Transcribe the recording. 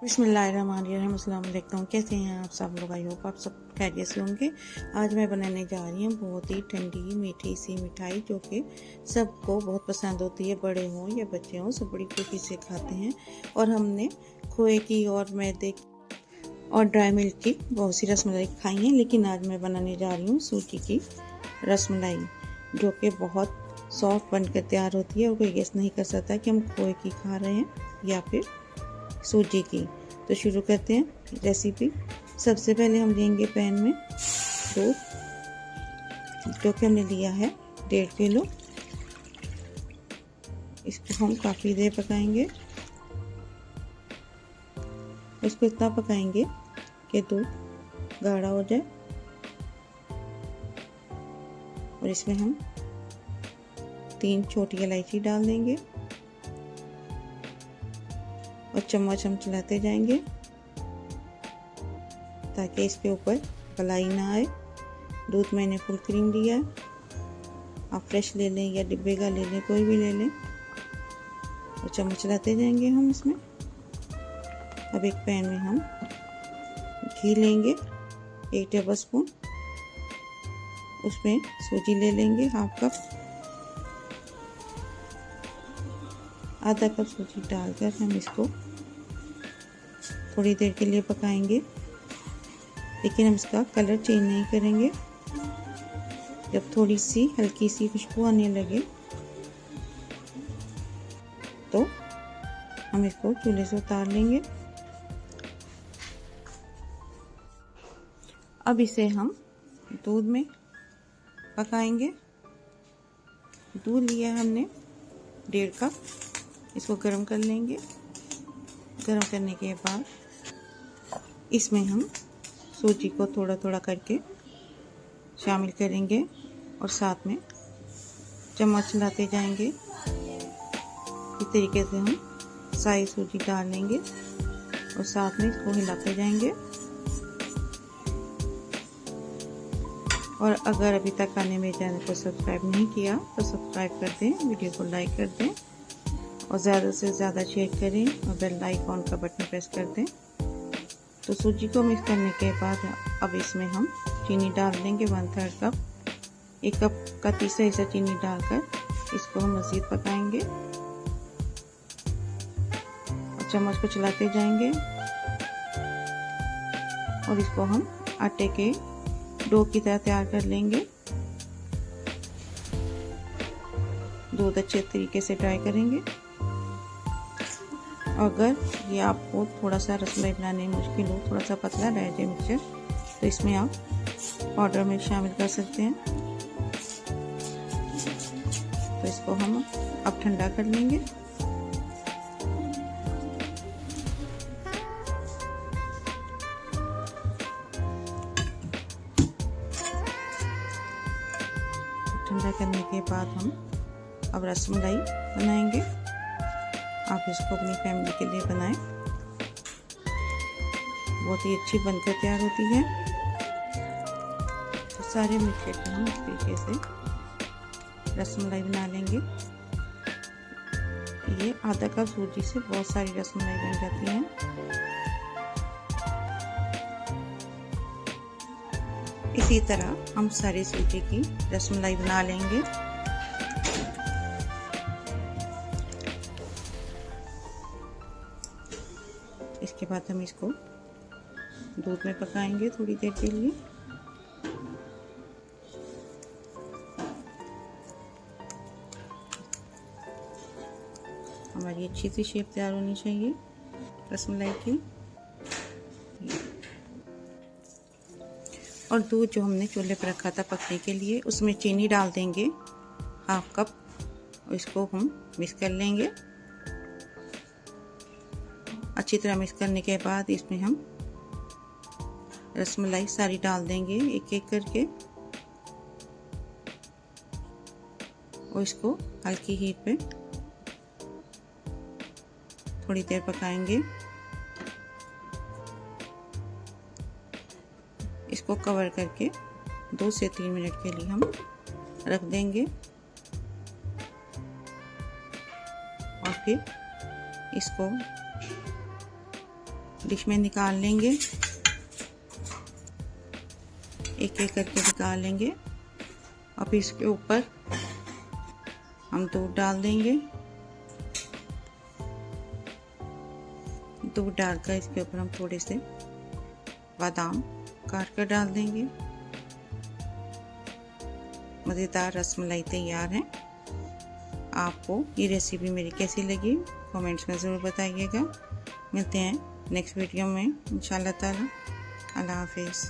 बिस्मिल्लाहिर्रहमानिर्रहीम। अस्सलाम वालेकुम। कैसे हैं आप सब लोग? आई होप आप सब खैरियत से होंगे। आज मैं बनाने जा रही हूँ बहुत ही ठंडी मीठी सी मिठाई जो कि सबको बहुत पसंद होती है, बड़े हों या बच्चे हों सब बड़ी खुशी से खाते हैं। और हमने खोए की और मैदे की और ड्राई मिल्क की बहुत सी रसमलाई खाई हैं, लेकिन आज मैं बनाने जा रही हूँ सूजी की रसमलाई जो कि बहुत सॉफ्ट बनकर तैयार होती है और कोई गेस नहीं कर सकता कि हम खोए की खा रहे हैं या फिर सूजी की। तो शुरू करते हैं रेसिपी। सबसे पहले हम लेंगे पैन में दूध जो कि हमने लिया है 1.5 किलो। इसको हम काफ़ी देर पकाएंगे। इसको इतना पकाएंगे कि दूध गाढ़ा हो जाए और इसमें हम 3 छोटी इलायची डाल देंगे और चम्मच हम चलाते जाएंगे ताकि इसके ऊपर मलाई ना आए। दूध मैंने फुल क्रीम लिया है, आप फ्रेश ले लें या डिब्बे का ले लें, कोई भी ले लें। और चम्मच चलाते जाएंगे हम इसमें। अब एक पैन में हम घी लेंगे 1 टेबल स्पून, उसमें सूजी ले लेंगे हाफ कप। आधा कप सूजी डालकर हम इसको थोड़ी देर के लिए पकाएंगे, लेकिन हम इसका कलर चेंज नहीं करेंगे। जब थोड़ी सी हल्की सी खुशबू आने लगे तो हम इसको चूल्हे से उतार लेंगे। अब इसे हम दूध में पकाएंगे। दूध लिया हमने 1.5 कप। इसको गर्म कर लेंगे। गर्म करने के बाद इसमें हम सूजी को थोड़ा थोड़ा करके शामिल करेंगे और साथ में चम्मच चलाते जाएंगे। इस तरीके से हम सारी सूजी डाल लेंगे और साथ में इसको हिलाते जाएंगे। और अगर अभी तक आपने मेरे चैनल को सब्सक्राइब नहीं किया तो सब्सक्राइब कर दें, वीडियो को लाइक कर दें और ज़्यादा से ज़्यादा शेयर करें और बेल आइकॉन का बटन प्रेस कर दें। तो सूजी को मिक्स करने के बाद अब इसमें हम चीनी डाल देंगे 1/3 कप। 1 कप का तीसरा हिस्सा चीनी डालकर इसको हम मज़ीद पकाएंगे और चम्मच को चलाते जाएंगे। और इसको हम आटे के डो की तरह तैयार कर लेंगे। दूध अच्छे तरीके से ड्राई करेंगे। अगर ये आपको थोड़ा सा रसमलाई बनाने में मुश्किल हो, थोड़ा सा पतला रह जाए मिक्सचर, तो इसमें आप पाउडर मिल्क शामिल कर सकते हैं। तो इसको हम अब ठंडा कर लेंगे। ठंडा करने के बाद हम अब रसमलाई बनाएंगे। आप इसको अपनी फैमिली के लिए बनाएं, बहुत ही अच्छी बनकर तैयार होती है। तो सारे मिलकर के हम इस तरीके से रसमलाई बना लेंगे। ये आधा कप सूजी से बहुत सारी रसमलाई बन जाती है। इसी तरह हम सारी सूजी की रसमलाई बना लेंगे। इसके बाद हम इसको दूध में पकाएंगे थोड़ी देर के लिए। हमारी अच्छी सी शेप तैयार होनी चाहिए रसमलाई की। और दूध जो हमने चूल्हे पर रखा था पकने के लिए, उसमें चीनी डाल देंगे हाफ कप और इसको हम मिक्स कर लेंगे। अच्छी तरह मिक्स करने के बाद इसमें हम रसमलाई सारी डाल देंगे एक एक करके और इसको हल्की हीट पे थोड़ी देर पकाएंगे। इसको कवर करके 2 से 3 मिनट के लिए हम रख देंगे और फिर इसको डिश में निकाल लेंगे, एक एक करके निकाल लेंगे। अब इसके ऊपर हम दूध डाल देंगे। दूध डालकर इसके ऊपर हम थोड़े से बादाम काट कर डाल देंगे। मज़ेदार रसमलाई तैयार है। आपको ये रेसिपी मेरी कैसी लगी कमेंट्स में ज़रूर बताइएगा। मिलते हैं नेक्स्ट वीडियो में इंशाल्लाह ताला। अल्लाह हाफिज़।